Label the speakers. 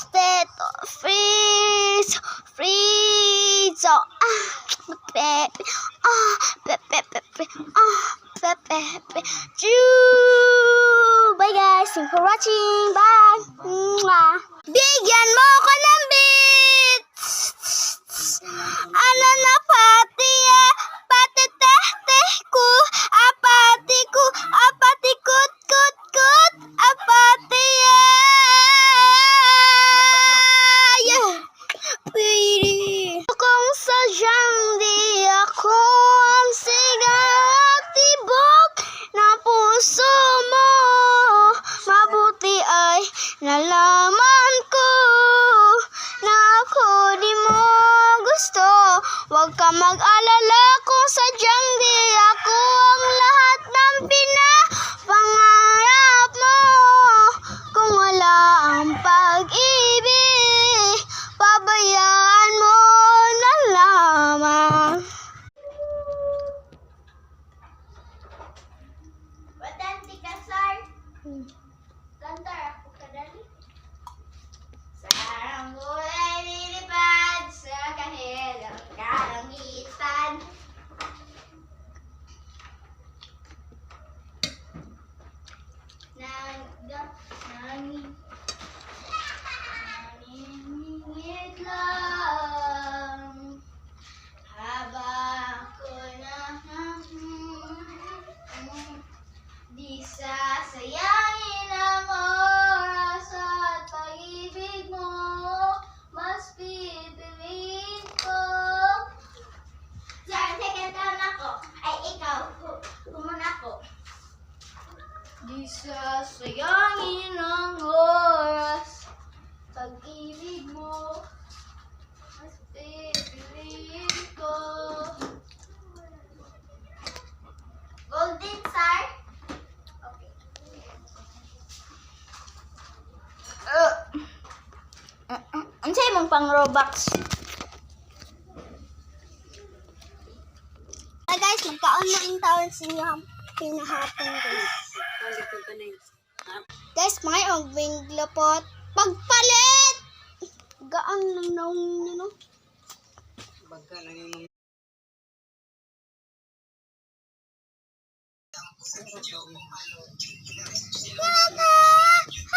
Speaker 1: state freeze, freeze. Pepe, pepe, pepe, pepe, pepe. Bye guys, thanks for watching. Bye. Mwah. Bigyan mo ko ng beats. Ano na pati pati teh ko, apati ko, apati kut kut kut, apati Pwede. Kung sadyang di ako ang sigang tibok ng puso mo, mabuti ay nalaman ko na ako di mo gusto. Huwag ka mag-alala kung sadyang di ako ang lahat ng pinapangarap mo. Kung wala ang pag-ibig, pabayaan mo na lamang. Batanti ka, sir. Kantar ako ka dali. Sarang buhay lilipad sa kahilang kalangitan. Naningit lang habang ko na di sasayangin ang oras at pag-ibig mo, mas pipiliin ko. Sir, second down ako. Ay, ikaw. Kumuna ko. Di sasayangin ang oras, pag-ibig mo, mas pipiliin ko. Golden star? Okay. Ano sa'yo mong pang Robux? Guys, magkaon na ang taon sa inyo pinahapon guys. Guys, may og-wing lapot. Pagpalit! Gaan lang naong nyo, no?
Speaker 2: Bagka lang yung
Speaker 1: Mama!